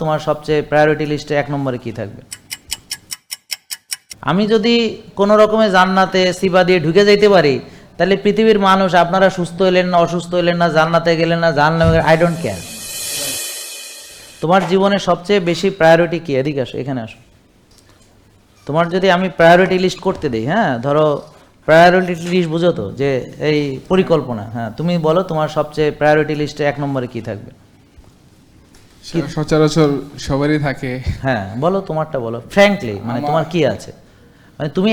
তোমার সবচেয়ে প্রায়োরিটি লিস্টে 1 নম্বরে কি থাকবে? আমি যদি কোনো রকমে জান্নাতে সিবা দিয়ে ঢুকে যাইতে পারি, তাহলে পৃথিবীর মানুষ আপনারা সুস্থ হইলেন না, অসুস্থ হইলেন না, জান্নাতে গেলেন না, জাহান্নামে, আই ডোন্ট কেয়ার। তোমার জীবনে সবচেয়ে বেশি প্রায়োরিটি কি? এদিকে আসো, এখানে আসো। তোমার যদি আমি প্রায়োরিটি লিস্ট করতে দিই, হ্যাঁ, ধরো প্রায়োরিটি লিস্ট বুঝো তো, যে এই পরিকল্পনা, হ্যাঁ, তুমি বলো তোমার সবচেয়ে প্রায়োরিটি লিস্টে 1 নম্বরে কি থাকবে? সচরাচর সবারই থাকে। হ্যাঁ বলো, তোমারটা বলো ফ্র্যাঙ্কলি, মানে তোমার কি আছে, মানে তুমি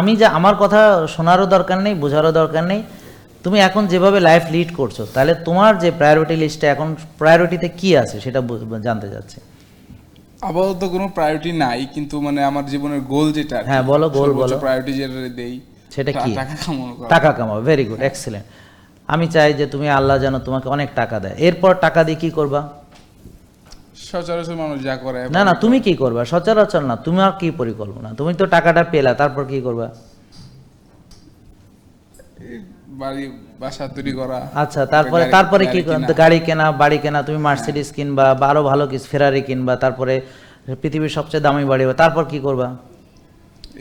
আমি যা, আমার কথা শোনারও দরকার নেই, বোঝারও দরকার নেই, তুমি এখন যেভাবে লাইফ লিড করছো, তাহলে তোমার যে প্রায়োরিটি লিস্টে এখন প্রায়োরিটিতে কি আছে সেটা জানতে চাচ্ছি। আপাতত কোনো প্রায়োরিটি নাই, কিন্তু মানে আমার জীবনের গোল যেটা, হ্যাঁ বলো, গোল বলো। প্রায়োরিটি যেটা দেই সেটা কি? টাকা কামানো। টাকা কামাও, ভেরি গুড, এক্সেলেন্ট। আমি চাই যে তুমি, আল্লাহ যেন তোমাকে অনেক টাকা দেয়। এরপর টাকা দিয়ে কি করবা? সচরাচর মানুষ যা করে। না না, তুমি কি করবা? সচরাচর না, তোমার কি পরিকল্পনা? তুমি তো টাকাটা পেলা, তারপর কি করবা? বাড়ি বাসা তৈরি করা। আচ্ছা, তারপরে কি? গাড়ি কেনা, বাড়ি কেনা, তুমি মার্সিডিজ কিনবা বা আরো ভালো কিছু ফেরারি কিনবা, তারপরে পৃথিবীর সবচেয়ে দামি বাড়ি, তারপর কি করবা?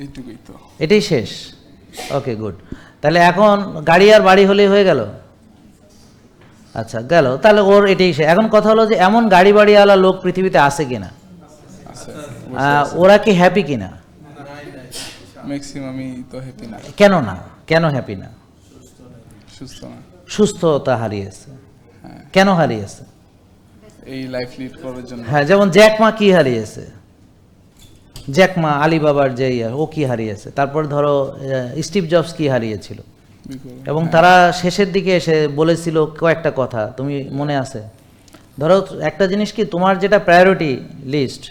এইটুকুই তো। এটাই শেষ? ওকে, গুড। তাহলে এখন গাড়ি আর বাড়ি হলেই হয়ে গেল? আচ্ছা, গেল। তাহলে ওর এটাই শেষ। এখন কথা হলো যে এমন গাড়ি বাড়িওয়ালা লোক পৃথিবীতে আছে কিনা, ওরা কি হ্যাপি কিনা? ম্যাক্সিমামই তো হ্যাপি না। কেন না? কেন হ্যাপি না? সুস্থ না, সুস্থতা হারিয়েছে। কেন হারিয়েছে? এই লাইফ লিড করার জন্য। হ্যাঁ, যেমন জ্যাকমা কি হারিয়েছে? জ্যাকমা আলিবাবার যে ও কি হারিয়েছে? তারপর ধরো স্টিভ জবস কি হারিয়েছিল? এবং তারা শেষের দিকে এসে বলেছিল কয়েকটা কথা, তুমি মনে আছে? ধরো একটা জিনিস কি, তোমার যেটা প্রায়োরিটি লিস্ট,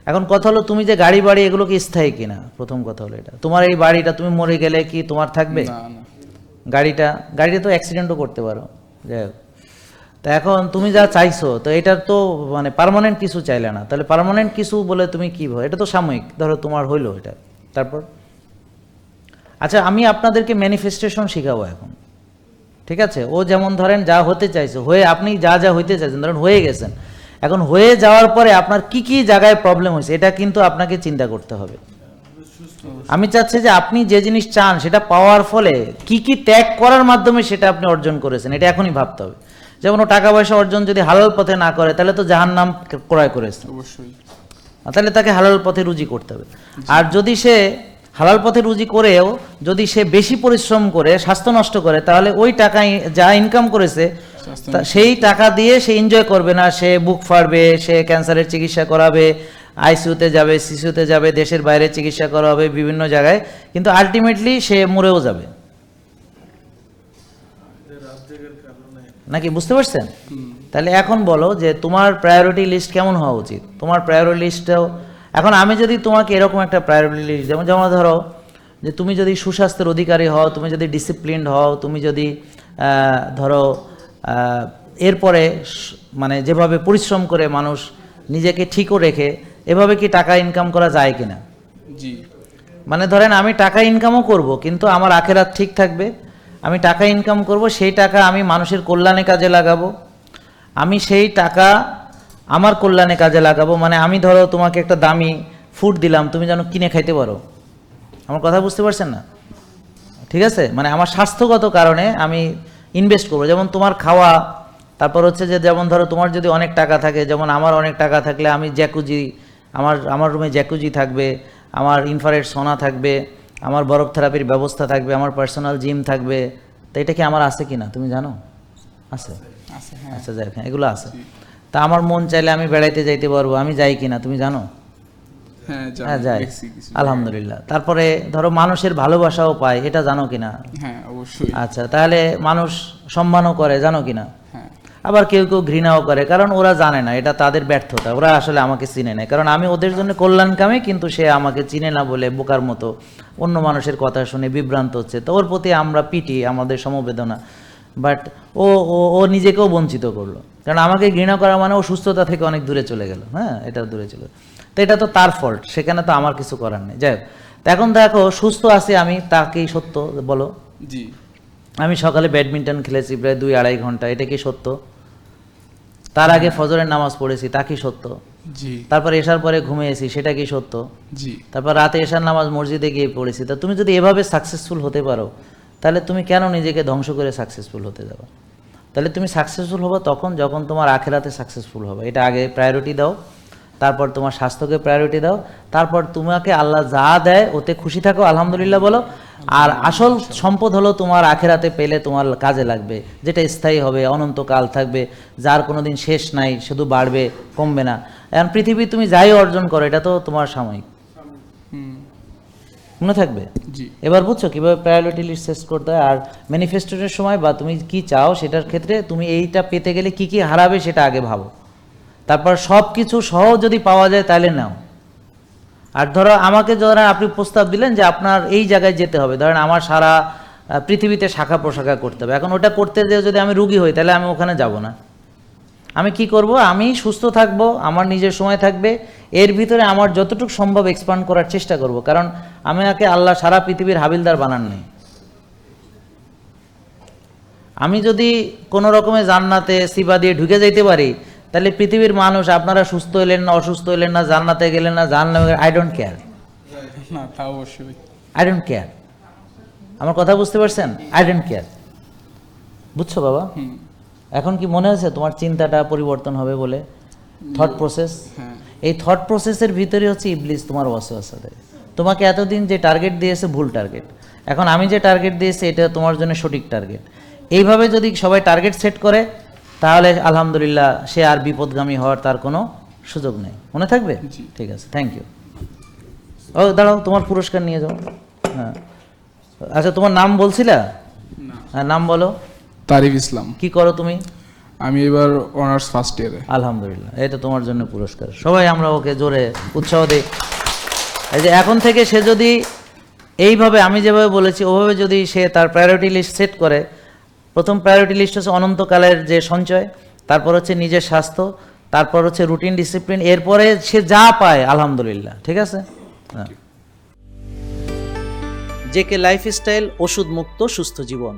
এখন কথা হলো তুমি যে গাড়ি বাড়ি এগুলো কি স্থায়ী কিনা? প্রথম কথা হলো এটা। তোমার এই বাড়িটা তুমি মরে গেলে কি তোমার থাকবে? গাড়িটা তো অ্যাক্সিডেন্টও করতে পারো, যাই হোক। তা এখন তুমি যা চাইছো, তো এটার তো মানে পার্মানেন্ট কিছু চাইলে না, তাহলে পার্মানেন্ট কিছু বলে তুমি কি ভাবো? এটা তো সাময়িক, ধরো তোমার হইলো এটা, তারপর আচ্ছা আমি আপনাদেরকে ম্যানিফেস্টেশন শেখাবো এখন, ঠিক আছে? ও যেমন ধরেন যা হতে চাইছে, হয়ে আপনি যা যা হইতে চাইছেন, ধরেন হয়ে গেছেন, এখন হয়ে যাওয়ার পরে আপনার কি কি জায়গায় প্রবলেম হয়েছে এটা কিন্তু আপনাকে চিন্তা করতে হবে। আমি চাচ্ছি যে আপনি যে জিনিস চান সেটা পাওয়ার ফলে কি কি ত্যাগ করার মাধ্যমে সেটা আপনি অর্জন করেছেন, এটা এখনই ভাবতে হবে। যেমন ও টাকা পয়সা অর্জন যদি হালাল পথে না করে, তাহলে তো জাহান্নাম ক্রয় করেছে, অবশ্যই। তাহলে তাকে হালাল পথে রুজি করতে হবে। আর যদি সে হালাল পথে রুজি করেও যদি সে বেশি পরিশ্রম করে স্বাস্থ্য নষ্ট করে, তাহলে ওই টাকায় যা ইনকাম করেছে সেই টাকা দিয়ে সে এনজয় করবে না, সে বুক ফাড়বে, সে ক্যান্সারের চিকিৎসা করাবে, আইসিইউতে যাবে, সিসিউতে যাবে, দেশের বাইরে চিকিৎসা করা হবে বিভিন্ন জায়গায়, কিন্তু আলটিমেটলি সে মরেও যাবে। নাকি বুঝতে পারছেন? তাহলে এখন বলো যে তোমার প্রায়োরিটি লিস্ট কেমন হওয়া উচিত? তোমার প্রায়োরিটি লিস্টটাও এখন আমি যদি তোমাকে এরকম একটা প্রায়োরিটি লিস্ট, যেমন ধরো যে তুমি যদি সুস্বাস্থ্যের অধিকারী হও, তুমি যদি ডিসিপ্লিনড হও, তুমি যদি ধরো এরপরে মানে যেভাবে পরিশ্রম করে মানুষ নিজেকে ঠিকও রেখে, এভাবে কি টাকা ইনকাম করা যায় কিনা? জি। মানে ধরেন আমি টাকা ইনকামও করব, কিন্তু আমার আখেরাত ঠিক থাকবে। আমি টাকা ইনকাম করব, সেই টাকা আমি মানুষের কল্যাণে কাজে লাগাবো, আমি সেই টাকা আমার কল্যাণে কাজে লাগাবো। মানে আমি ধরো তোমাকে একটা দামি ফুড দিলাম, তুমি যেন কিনে খাইতে পারো। আমার কথা বুঝতে পারছেন না? ঠিক আছে, মানে আমার স্বাস্থ্যগত কারণে আমি ইনভেস্ট করবো। যেমন তোমার খাওয়া, তারপর হচ্ছে যে যেমন ধরো তোমার যদি অনেক টাকা থাকে, যেমন আমার অনেক টাকা থাকলে আমি জ্যাকুজি, আমার রুমে জ্যাকুজি থাকবে, আমার ইনফ্রারেড সোনা থাকবে, আমার বরফ থেরাপির ব্যবস্থা থাকবে, আমার পার্সোনাল জিম থাকবে। তো এটা কি আমার আছে কিনা তুমি জানো? আছে? আচ্ছা যাই, হ্যাঁ এগুলো আছে। তা আমার মন চাইলে আমি বেড়াইতে যাইতে পারবো, আমি যাই কিনা তুমি জানো? হ্যাঁ যাই, আলহামদুলিল্লাহ। তারপরে ধরো মানুষের ভালোবাসাও পায়, এটা জানো কিনা? হ্যাঁ অবশ্যই। আচ্ছা, তাহলে মানুষ সম্মানও করে, জানো কিনা? আবার কেউ কেউ ঘৃণাও করে, কারণ ওরা জানে না, এটা তাদের ব্যর্থতা, ওরা আসলে আমাকে চিনে না, কারণ আমি ওদের জন্য কল্যাণকামী, কিন্তু সে আমাকে চিনে না বলে বোকার মতো অন্য মানুষের কথা শুনে বিভ্রান্ত হচ্ছে। তো ওর প্রতি আমরা পিটি, আমাদের সমবেদনা, বাট ও ও ও নিজেকেও বঞ্চিত করলো, কারণ আমাকে ঘৃণা করা মানে ও সুস্থতা থেকে অনেক দূরে চলে গেল। হ্যাঁ, এটা দূরে চলে, তো এটা তো তার ফল্ট, সেখানে তো আমার কিছু করার নেই। যাই হোক, এখন দেখো সুস্থ আছি আমি, তাকেই সত্য বলো? জি। আমি সকালে ব্যাডমিন্টন খেলেছি প্রায় 2-2.5 ঘন্টা, এটা কি সত্য? তার আগে ফজরের নামাজ পড়েছি, তা কি সত্য? জি তারপর এশার পরে ঘুমিয়েছি, সেটা কি সত্য? জি তারপর রাতে এশার নামাজ মসজিদে গিয়ে পড়েছি। তা তুমি যদি এভাবে সাকসেসফুল হতে পারো, তাহলে তুমি কেন নিজেকে ধ্বংস করে সাকসেসফুল হতে যাবে? তাহলে তুমি সাকসেসফুল হবে তখন যখন তোমার আখেরাতে সাকসেসফুল হবে। এটা আগে প্রায়োরিটি দাও, তারপর তোমার স্বাস্থ্যকে প্রায়োরিটি দাও, তারপর তোমাকে আল্লাহ যা দেয় ওতে খুশি থাকো, আলহামদুলিল্লাহ বলো। আর আসল সম্পদ হলো তোমার আখেরাতে পেলে তোমার কাজে লাগবে, যেটা স্থায়ী হবে, অনন্তকাল থাকবে, যার কোনো দিন শেষ নাই, শুধু বাড়বে, কমবে না। এখন পৃথিবী তুমি যাই অর্জন করো, এটা তো তোমার সাময়িক, হুম মনে থাকবে। জি এবার বুঝছো কীভাবে প্রায়োরিটি লিস্ট শেষ করতে হয়। আর ম্যানিফেস্টোর সময় বা তুমি কি চাও সেটার ক্ষেত্রে তুমি এইটা পেতে গেলে কি কি হারাবে সেটা আগে ভাবো, তারপর সব কিছু সহজ যদি পাওয়া যায় তাহলে নাও। আর ধরো আমাকে ধরেন আপনি প্রস্তাব দিলেন যে আপনার এই জায়গায় যেতে হবে, ধরেন আমার সারা পৃথিবীতে শাখা প্রশাখা করতে হবে। এখন ওটা করতে যেয়ে যদি আমি রুগী হই, তাহলে আমি ওখানে যাব না। আমি কি করব? আমি সুস্থ থাকব, আমার নিজের সময় থাকবে, এর ভিতরে আমার যতটুকু সম্ভব এক্সপান্ড করার চেষ্টা করব, কারণ আমাকে আল্লাহ সারা পৃথিবীর হাবিলদার বানান নেই। আমি যদি কোনো রকমে জান্নাতে সিবা দিয়ে ঢুকে যাইতে পারি, তাহলে পৃথিবীর মানুষ আপনারা সুস্থ হইলেন না, অসুস্থ হইলেন না, জান্নাতে গেলেন না, জাহান্নামে গেলেন, আই ডোন্ট কেয়ার। না তা অবশ্যই। I don't care. আমার কথা বুঝতে পারছেন? I don't care. বুঝছো বাবা? হুম এখন কি মনে হচ্ছে তোমার চিন্তাটা পরিবর্তন হবে বলে? থট প্রসেস, হ্যাঁ এই থট প্রসেসের ভিতরে হচ্ছে ইবলিস তোমার ওয়াসওয়াসা দেয়। তোমাকে এতদিন যে টার্গেট দিয়েছে ভুল টার্গেট, এখন আমি যে টার্গেট দিয়েছি এটা তোমার জন্য সঠিক টার্গেট। এইভাবে যদি সবাই টার্গেট সেট করে, তাহলে আলহামদুলিল্লাহ সে আর বিপদগামী হওয়ার তার কোনো সুযোগ নেই। মনে থাকবে? জি। ঠিক আছে, থ্যাংক ইউ। ও দাঁড়াও, তোমার পুরস্কার নিয়ে যাও। হ্যাঁ, আচ্ছা তোমার নাম বলছিলা? না হ্যাঁ, নাম বলো। তারিফ ইসলাম। কি করো তুমি? আমি এবার অনার্স ফার্স্ট ইয়ারে। আলহামদুলিল্লাহ, এটা তোমার জন্য পুরস্কার। সবাই আমরা ওকে জোরে উৎসাহ দিই। এই যে এখন থেকে সে যদি এইভাবে আমি যেভাবে বলেছি ওভাবে যদি সে তার প্রায়োরিটি লিস্ট সেট করে, প্রথম প্রায়োরিটি লিস্ট হচ্ছে অনন্তকালের যে সঞ্চয়, তারপর হচ্ছে নিজের স্বাস্থ্য, তারপর হচ্ছে রুটিন ডিসিপ্লিন, এরপরে সে যা পায় আলহামদুলিল্লাহ। ঠিক আছে? হ্যাঁ। জেকে লাইফস্টাইল, ওষুধ মুক্ত সুস্থ জীবন।